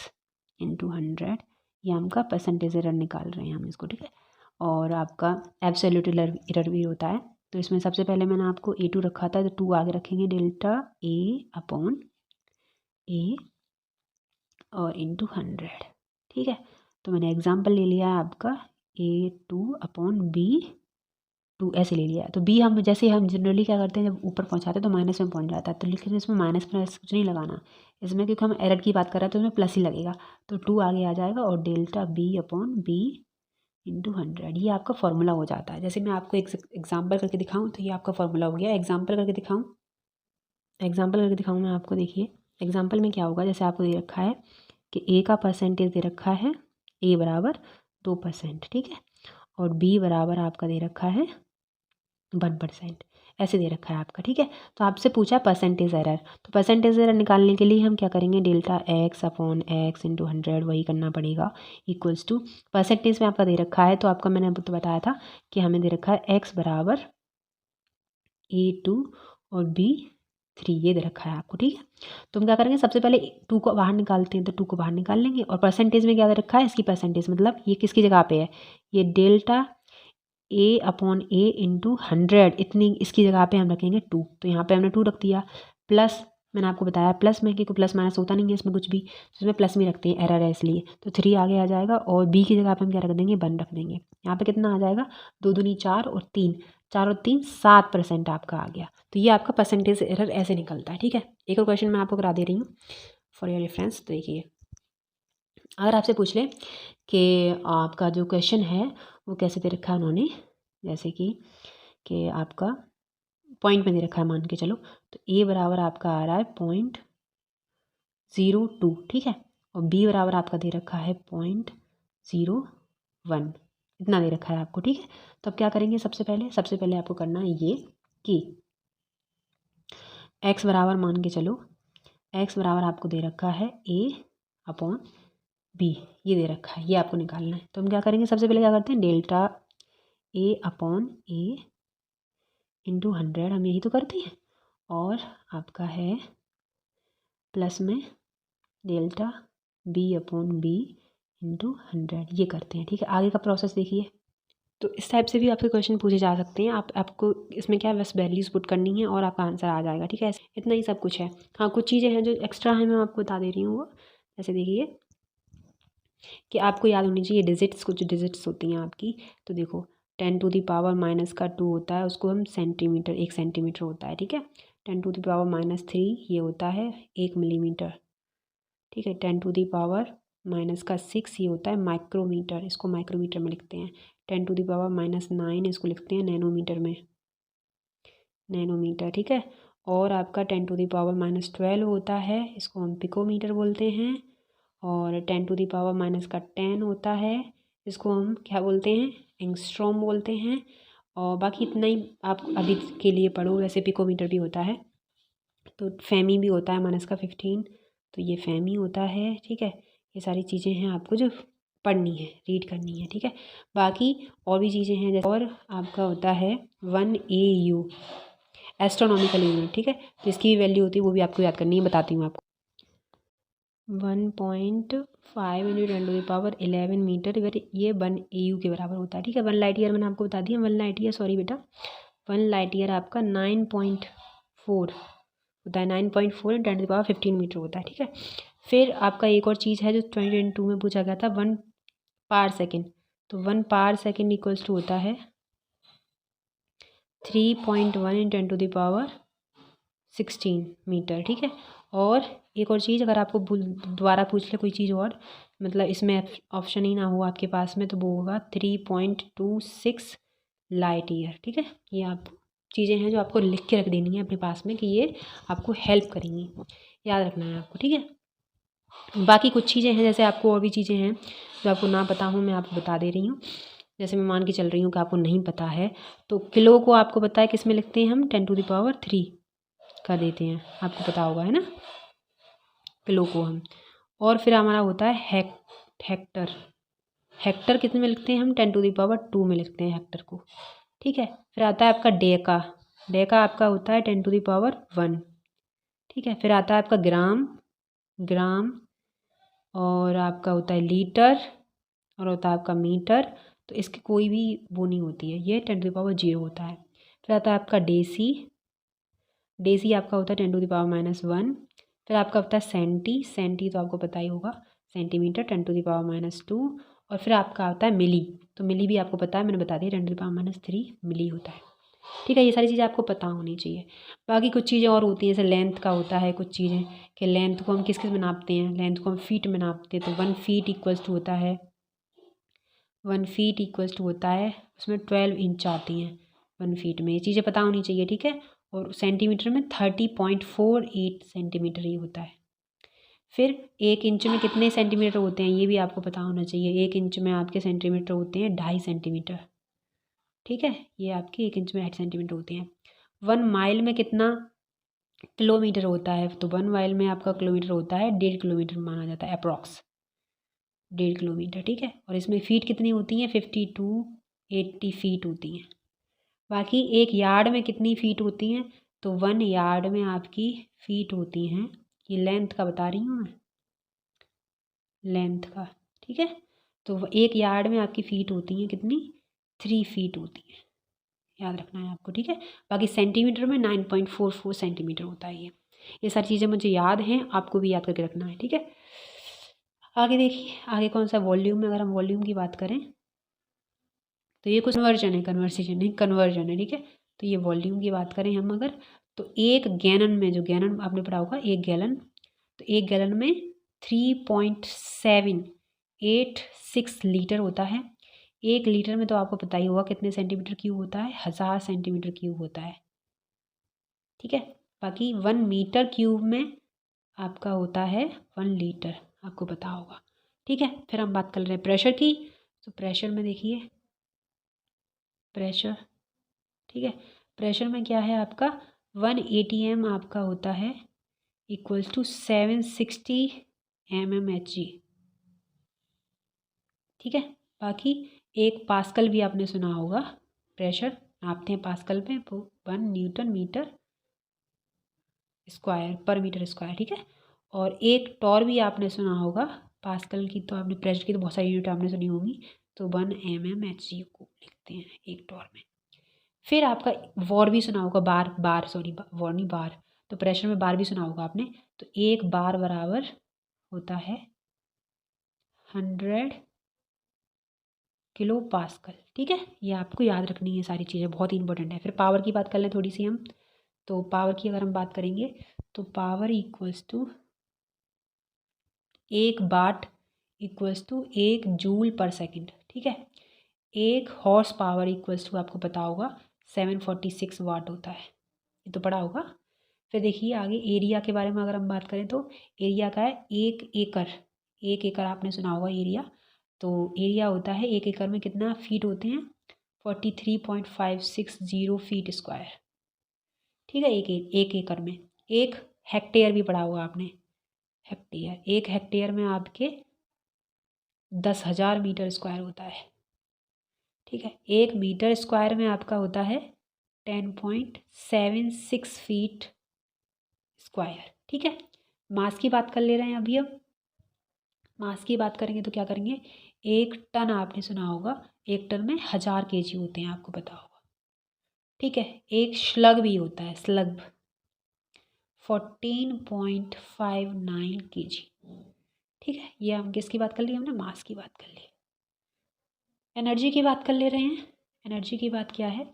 into 100, ये हमका परसेंटेज एरर निकाल रहे हैं हम इसको, ठीक है। और आपका एब्सोल्यूट एरर भी होता है, तो इसमें सबसे पहले मैंने आपको A2 रखा था, तो 2 आगे रखेंगे, डेल्टा A अपॉन A और इंटू 100, ठीक है। तो मैंने एग्जाम्पल ले लिया है आपका A2/B2 ऐसे ले लिया है। तो B हम जैसे हम जनरली क्या करते हैं, जब ऊपर पहुंचाते हैं तो माइनस में पहुंच जाता है, तो लेकिन इसमें माइनस प्लस कुछ नहीं लगाना इसमें, क्योंकि हम एरर की बात कर रहे हैं तो इसमें प्लस ही लगेगा। तो 2 आगे आ जाएगा और डेल्टा B/B इंटू 100, ये आपका फॉर्मूला हो जाता है। जैसे मैं आपको एक एग्जाम्पल करके दिखाऊँ तो ये आपका फॉर्मूला हो गया। एग्जाम्पल करके दिखाऊँ मैं आपको, देखिए एग्जाम्पल में क्या होगा। जैसे आपको दे रखा है कि A का परसेंटेज दे रखा है, A बराबर 2%, ठीक है, और B बराबर आपका दे रखा है 1%, ऐसे दे रखा है आपका, ठीक है। तो आपसे पूछा परसेंटेज एरर, तो परसेंटेज एरर निकालने के लिए हम क्या करेंगे, डेल्टा x/x इंटू 100 वही करना पड़ेगा, इक्वल्स टू परसेंटेज में आपका दे रखा है। तो आपका मैंने अब तो बताया था कि हमें दे रखा है x बराबर A2 और B3, ये दे रखा है आपको, ठीक है। तो हम क्या करेंगे, सबसे पहले 2 को बाहर निकालते हैं, तो 2 को बाहर निकाल लेंगे। और परसेंटेज में क्या दे रखा है, इसकी परसेंटेज मतलब ये किसकी जगह पे है, ये डेल्टा A/A इंटू 100, इतनी इसकी जगह पे हम रखेंगे 2। तो यहाँ पे हमने 2 रख दिया, प्लस मैंने आपको बताया प्लस में, क्योंकि प्लस माइनस होता नहीं है इसमें कुछ भी, तो इसमें प्लस में रखते हैं, एरर है इसलिए। तो 3 आगे आ जाएगा और B की जगह पे हम क्या रख देंगे, 1 रख देंगे। यहाँ पे कितना आ जाएगा, 2 दूनी 4 और 3, 4 और 3 7% आपका आ गया। तो ये आपका परसेंटेज एरर ऐसे निकलता है, ठीक है। एक और क्वेश्चन मैं आपको करा दे रही हूँ फॉर योर रेफरेंस। तो देखिए, अगर आपसे पूछ ले कि आपका जो क्वेश्चन है वो कैसे दे रखा है उन्होंने, जैसे कि आपका पॉइंट में दे रखा है, मान के चलो, तो A बराबर आपका आ रहा है 0.02, ठीक है, और B बराबर आपका दे रखा है 0.01, इतना दे रखा है आपको, ठीक है। तो अब क्या करेंगे, सबसे पहले आपको करना है ये कि x बराबर मान के चलो, x बराबर आपको दे रखा है A/B, ये दे रखा है, ये आपको निकालना है। तो हम क्या करेंगे, सबसे पहले क्या करते हैं, डेल्टा A/A इंटू 100, हम यही तो करते हैं, और आपका है प्लस में डेल्टा B/B इंटू 100, ये करते हैं, ठीक है। आगे का प्रोसेस देखिए। तो इस टाइप से भी आपके क्वेश्चन पूछे जा सकते हैं। आपको इसमें क्या बस वैल्यूज़ पुट करनी है और आपका आंसर आ जाएगा, ठीक है। इतना ही सब कुछ है। हाँ, कुछ चीज़ें हैं जो एक्स्ट्रा हैं, मैं आपको बता दे रही हूँ वो, जैसे देखिए कि आपको याद होनी चाहिए डिजिट्स, कुछ डिजिट्स होती हैं आपकी। तो देखो 10⁻⁻2 होता है, उसको हम सेंटीमीटर, 1 सेंटीमीटर होता है, ठीक है। 10⁻³ ये होता है 1 मिलीमीटर, ठीक है। 10⁻⁻6 ये होता है माइक्रोमीटर, इसको माइक्रोमीटर में लिखते हैं। 10⁻⁻9 इसको लिखते हैं नैनोमीटर में, नैनोमीटर, ठीक है। और आपका 10⁻12 होता है, इसको हम पिकोमीटर बोलते हैं। और 10⁻⁻10 होता है, इसको हम क्या बोलते हैं, एंगस्ट्रॉम बोलते हैं। और बाकी इतना ही आप अभी के लिए पढ़ो। वैसे पिकोमीटर भी होता है, तो फेमी भी होता है -15, तो ये फेमी होता है, ठीक है। ये सारी चीज़ें हैं आपको जो पढ़नी है, रीड करनी है, ठीक है। बाकी और भी चीज़ें हैं, जैसे और आपका होता है 1 AU एस्ट्रोनॉमिकल यूनिट, ठीक है। तो इसकी भी वैल्यू होती है, वो भी आपको याद करनी है, बताती हूँ आपको। 1.5 × 10⁻11 मीटर, ये 1 AU के बराबर होता है, ठीक है। 1 लाइट ईयर मैंने आपको बता दिया, 1 लाइट ईयर, सॉरी बेटा, 1 लाइट ईयर आपका 9.4 होता है, 9.4 × 10⁻15 मीटर होता है, ठीक है। फिर आपका एक और चीज़ है जो 2022 में पूछा गया था, 1 पार सेकेंड। तो 1 पार सेकेंड इक्वल्स टू होता है 3.1 × 10⁻16 मीटर, ठीक है। और एक और चीज़, अगर आपको दोबारा पूछ ले कोई चीज़ और, मतलब इसमें ऑप्शन ही ना हो आपके पास में, तो वो होगा 3.26 लाइट ईयर, ठीक है। ये आप चीज़ें हैं जो आपको लिख के रख देनी है अपने पास में, कि ये आपको हेल्प करेंगी, याद रखना है आपको, ठीक है। बाकी कुछ चीज़ें हैं, जैसे आपको और भी चीज़ें हैं जो आपको ना पता हो, मैं आपको बता दे रही हूँ। जैसे मैं मान के चल रही हूँ कि आपको नहीं पता है, तो किलो को आपको पता है किस में लिखते हैं हम, 10⁻³ कर देते हैं, आपको पता होगा, है ना, किलो को हम। और फिर हमारा होता है हेक्टर, हेक्टर कितने में लिखते हैं हम, 10⁻² में लिखते हैं हेक्टर को, ठीक है। फिर आता है आपका डेका, डेका आपका होता है 10⁻1, ठीक है। फिर आता है आपका ग्राम, ग्राम, और आपका होता है लीटर, और होता है आपका मीटर। तो इसकी कोई भी वो नहीं होती है, ये 10⁻0 होता है। फिर आता है आपका डेसी, डेसी आपका होता है 10⁻⁻1, फिर आपका होता है सेंटी, सेंटी तो आपको पता ही होगा सेंटीमीटर 10⁻²। और फिर आपका आता है मिली, तो मिली भी आपको पता है, मैंने बता दिया 10⁻³ मिली होता है। ठीक है, ये सारी चीज़ें आपको पता होनी चाहिए। बाकी कुछ चीज़ें और होती हैं, जैसे लेंथ का होता है कुछ चीज़ें, कि लेंथ को हम किस किस में नापते हैं, लेंथ को हम फीट में नापते हैं। तो 1 फीट इक्वल्स टू होता है 1 फीट इक्वल्स टू होता है, उसमें 12 इंच आती हैं 1 फीट में। ये चीज़ें पता होनी चाहिए, ठीक है। और सेंटीमीटर में 30.48 सेंटीमीटर ही होता है। फिर 1 इंच में कितने सेंटीमीटर होते हैं ये भी आपको पता होना चाहिए। 1 इंच में आपके सेंटीमीटर होते हैं 2.5 सेंटीमीटर, ठीक है। ये आपके 1 इंच में 2.5 सेंटीमीटर होते हैं। 1 माइल में कितना किलोमीटर होता है, तो 1 माइल में आपका किलोमीटर होता है 1.5 किलोमीटर माना जाता है, अप्रॉक्स 1.5 किलोमीटर, ठीक है। और इसमें फीट कितनी होती हैं, 50 to 80 फीट होती हैं। बाकी एक यार्ड में कितनी फीट होती हैं, तो 1 यार्ड में आपकी फीट होती हैं, ये लेंथ का बता रही हूँ मैं, लेंथ का, ठीक है। तो 1 यार्ड में आपकी फीट होती हैं कितनी, 3 फीट होती हैं, याद रखना है आपको, ठीक है। बाकी सेंटीमीटर में 9.44 सेंटीमीटर होता है ये सारी चीज़ें मुझे याद हैं, आपको भी याद करके रखना है, ठीक है। आगे देखिए, आगे कौन सा वॉल्यूम है, अगर हम वॉल्यूम की बात करें तो ये कुछ कन्वर्जन है, कन्वर्सेशन नहीं, कन्वर्जन है, ठीक है। तो ये वॉल्यूम की बात करें हम अगर, तो 1 गैलन में, जो गैलन आपने पढ़ा होगा 1 गैलन, तो 1 गैलन में 3.786 लीटर होता है। 1 लीटर में तो आपको पता ही होगा कितने सेंटीमीटर क्यूब होता है, 1000 सेंटीमीटर क्यूब होता है, ठीक है। बाकी 1 मीटर क्यूब में आपका होता है 1 लीटर, आपको पता होगा, ठीक है। फिर हम बात कर रहे हैं प्रेशर की, तो प्रेशर में देखिए, प्रेशर, ठीक है। प्रेशर में क्या है आपका 1 ATM आपका होता है इक्वल्स टू 760 mmHg, ठीक है। बाकी 1 पास्कल भी आपने सुना होगा, प्रेशर नापते हैं पास्कल में, 1 न्यूटन मीटर स्क्वायर पर मीटर स्क्वायर, ठीक है। और 1 टॉर भी आपने सुना होगा, पास्कल की तो आपने, प्रेशर की तो बहुत सारी यूनिट आपने सुनी होंगी, तो 1 mmHg को लिखते हैं 1 टॉर में। फिर आपका वॉर भी सुना होगा, बार सॉरी, वॉर नहीं बार, तो प्रेशर में बार भी सुना होगा आपने, तो 1 बार बराबर होता है 100 किलो पास्कल, ठीक है। ये आपको याद रखनी है सारी चीज़ें, बहुत ही इंपॉर्टेंट है। फिर पावर की बात कर लें थोड़ी सी हम, तो पावर की अगर हम बात करेंगे तो power equals to 1 watt equals to 1 joule per second, ठीक है। 1 हॉर्स पावर इक्वल्स टू आपको पता होगा 746 वाट होता है, ये तो पढ़ा होगा। फिर देखिए आगे एरिया के बारे में अगर हम बात करें, तो एरिया का है 1 एकड़, 1 एकड़ आपने सुना होगा एरिया, तो एरिया होता है 1 एकड़ में कितना फीट होते हैं, 43.560 फीट स्क्वायर, ठीक है। एक एकड़ में। 1 हेक्टेयर भी पढ़ा होगा आपने, हेक्टेयर, 1 हेक्टेयर में आपके 10,000 मीटर स्क्वायर होता है, ठीक है। 1 मीटर स्क्वायर में आपका होता है 10.76 फीट स्क्वायर, ठीक है। मास की बात कर ले रहे हैं अभी हम, मास की बात करेंगे तो क्या करेंगे, 1 टन आपने सुना होगा, 1 टन में 1000 kg होते हैं, आपको पता होगा, ठीक है। एक स्लग भी होता है, स्लग 14.59 kg, ठीक है। ये हम किसकी बात कर ली, हमने मास की बात कर ली। एनर्जी की बात कर ले रहे हैं, एनर्जी की बात क्या है,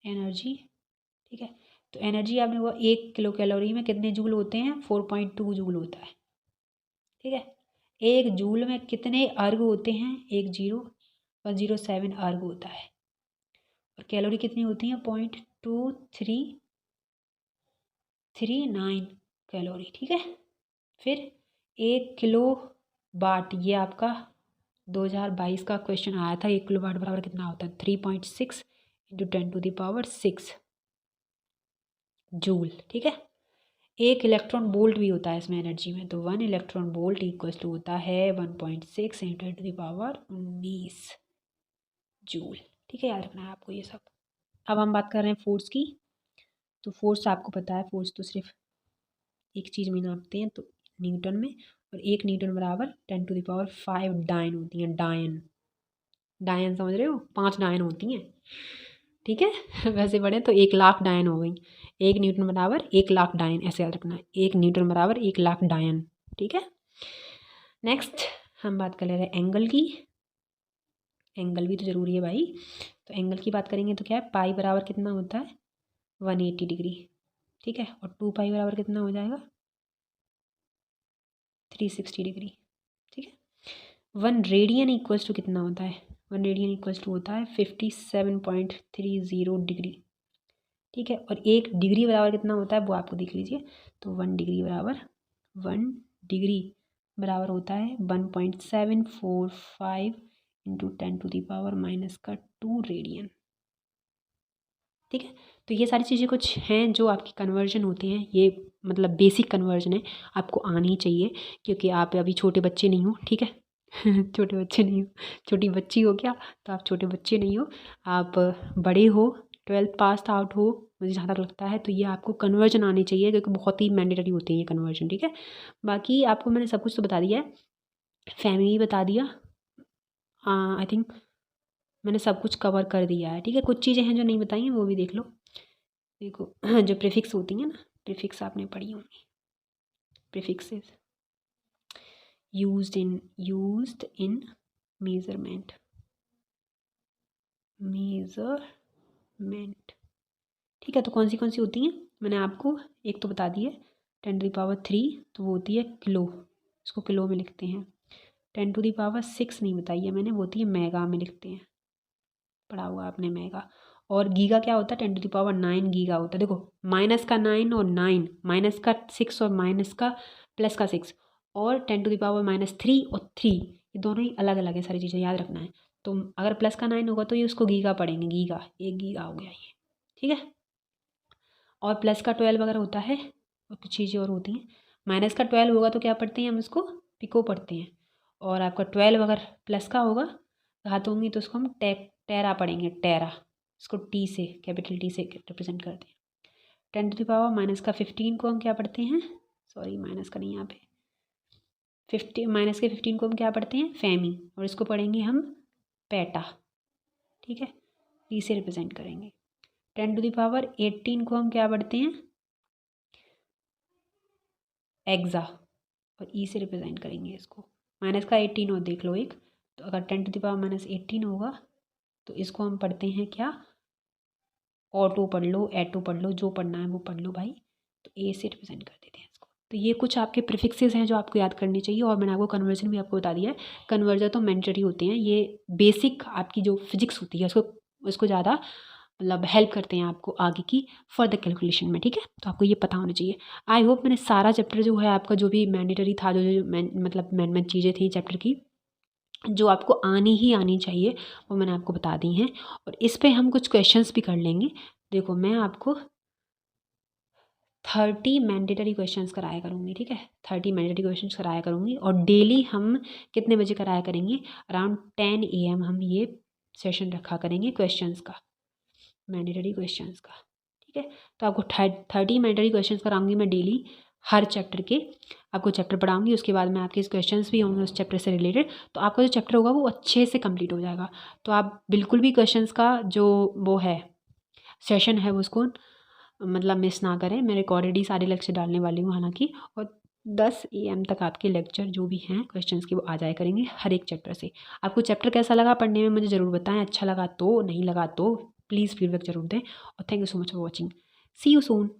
एनर्जी, ठीक है। तो एनर्जी आपने वो 1 किलो कैलोरी में कितने जूल होते हैं, 4.2 जूल होता है, ठीक है। 1 जूल में कितने अर्ग होते हैं, 107 अर्ग होता है। और कैलोरी कितनी होती है, 0.2339 कैलोरी, ठीक है। फिर 1 किलो वाट, ये आपका 2022 का क्वेश्चन आया था, 1 किलो वाट बराबर कितना होता है, 3.6 × 10⁶ जूल, ठीक है। 1 इलेक्ट्रॉन वोल्ट भी होता है इसमें एनर्जी में, तो 1 इलेक्ट्रॉन वोल्ट इक्वल्स टू होता है 1.6 × 10⁻19 जूल, ठीक है। याद रखना है आपको ये सब। अब हम बात कर रहे हैं फोर्स की, तो फोर्स आपको पता है, फोर्स तो सिर्फ एक चीज़ में नापते हैं, तो न्यूटन में, और 1 न्यूटन बराबर 10⁵ डायन होती हैं, डायन, डायन समझ रहे हो, 5 डायन होती हैं, ठीक है। वैसे पढ़े तो 1,00,000 डायन हो गई। 1 न्यूटन बराबर 1,00,000 डायन, ऐसे याद रखना है, 1 न्यूटन बराबर 1,00,000 डायन। ठीक है। नेक्स्ट हम बात कर ले रहे हैं एंगल की। एंगल भी तो ज़रूरी है भाई। तो एंगल की बात करेंगे तो क्या है, पाई बराबर कितना होता है 180 डिग्री। ठीक है। और 2 पाई बराबर कितना हो जाएगा 360 डिग्री। ठीक है। 1 रेडियन इक्वल्स टू कितना होता है, 1 रेडियन इक्वल्स टू होता है 57.30 डिग्री। ठीक है। और 1 डिग्री बराबर कितना होता है वो आपको देख लीजिए। तो 1 डिग्री बराबर 1 डिग्री बराबर होता है 1.745 इंटू 10⁻⁻² रेडियन। ठीक है। तो ये सारी चीज़ें कुछ हैं जो आपकी कन्वर्जन होते हैं, ये मतलब बेसिक कन्वर्जन है, आपको आनी चाहिए क्योंकि आप अभी छोटे बच्चे नहीं हो। ठीक है। छोटे बच्चे नहीं हो, छोटी बच्ची हो क्या, तो आप छोटे बच्चे नहीं हो, आप बड़े हो, 12th पास आउट हो मुझे जहाँ तक लगता है। तो ये आपको कन्वर्जन आनी चाहिए क्योंकि बहुत ही मैंडेटरी होते हैं ये कन्वर्जन। ठीक है। बाकी आपको मैंने सब कुछ तो बता दिया है, फैमिली बता दिया, आई थिंक मैंने सब कुछ कवर कर दिया है। ठीक है। कुछ चीज़ें हैं जो नहीं बताई हैं वो भी देख लो। देखो जो प्रीफिक्स होती हैं ना, प्रीफिक्स आपने पढ़ी होंगी, प्रीफिक्सेस used in measurement। ठीक है। तो कौन सी होती हैं मैंने आपको एक तो बता दी है, 10⁻³ तो वो होती है किलो, इसको किलो में लिखते हैं। 10⁻6 नहीं बताई है मैंने, वो होती है मेगा में लिखते हैं, पढ़ा हुआ आपने मेगा। और गीगा क्या होता है, 10⁻9 गीगा होता है। देखो माइनस का 9 और 9, माइनस का 6 और माइनस का प्लस का 6, और 10⁻³ और 3, ये दोनों ही अलग अलग है, सारी चीज़ें याद रखना है। तो अगर प्लस का 9 होगा तो ये उसको गीगा पढ़ेंगे, गीगा 1 गीगा हो गया ये। ठीक है। और प्लस का 12 अगर होता है और कुछ चीज़ें और होती हैं, माइनस का 12 होगा तो क्या पढ़ते हैं हम इसको पिको पढ़ते हैं। और आपका 12 अगर प्लस का होगा घात होंगी तो उसको हम टेरा पढ़ेंगे, टेरा, इसको टी से कैपिटल टी से रिप्रेजेंट करते हैं। 10⁻⁻15 को हम क्या पढ़ते हैं, सॉरी माइनस का नहीं यहाँ पे, 50 माइनस के 15 को हम क्या पढ़ते हैं फैमी, और इसको पढ़ेंगे हम पेटा। ठीक है। टी से रिप्रेजेंट करेंगे। 10⁻18 को हम क्या पढ़ते हैं एग्जा, और ई से रिप्रेजेंट करेंगे इसको। माइनस का 18 और देख लो एक, तो अगर 10⁻−18 होगा तो इसको हम पढ़ते हैं क्या, ऑटो पढ़ लो, एटो पढ़ लो, जो पढ़ना है वो पढ़ लो भाई। तो ए से रिप्रेजेंट कर देते हैं इसको। तो ये कुछ आपके प्रीफिक्सेस हैं जो आपको याद करनी चाहिए। और मैंने आपको कन्वर्जन भी आपको बता दिया है, कन्वर्जन तो मैंडेटरी होते हैं, ये बेसिक आपकी जो फिजिक्स होती है उसको ज़्यादा मतलब हेल्प करते हैं आपको आगे की फर्दर कैलकुलेशन में। ठीक है। तो आपको ये पता होना चाहिए। आई होप मैंने सारा चैप्टर जो है आपका जो भी मैंडेटरी था, जो मतलब मेन चीज़ें थी चैप्टर की जो आपको आनी चाहिए वो मैंने आपको बता दी हैं। और इस पे हम कुछ क्वेश्चंस भी कर लेंगे। देखो मैं आपको 30 मैंडेटरी क्वेश्चंस कराया करूँगी। ठीक है। 30 मैंडेटरी क्वेश्चंस कराया करूँगी, और डेली हम कितने बजे कराया करेंगे, अराउंड 10 AM हम ये सेशन रखा करेंगे क्वेश्चंस का, मैंडेटरी क्वेश्चंस का। ठीक है। तो आपको 30 मैंडेटरी क्वेश्चंस कराऊंगी मैं डेली, हर चैप्टर के आपको चैप्टर पढ़ाऊंगी, उसके बाद में आपके क्वेश्चंस भी होंगे उस चैप्टर से रिलेटेड। तो आपका जो चैप्टर होगा वो अच्छे से कंप्लीट हो जाएगा। तो आप बिल्कुल भी क्वेश्चंस का जो वो है सेशन है वो उसको मतलब मिस ना करें। मैं रिकॉर्डेड ही सारे लेक्चर डालने वाली हूँ हालांकि, और 10 AM तक आपके लेक्चर जो भी हैं क्वेश्चंस के वो आ जाया करेंगे हर एक चैप्टर से। आपको चैप्टर कैसा लगा पढ़ने में मुझे ज़रूर बताएं, अच्छा लगा तो, नहीं लगा तो प्लीज़ फीडबैक जरूर दें। और thank you so much for watching, see you soon.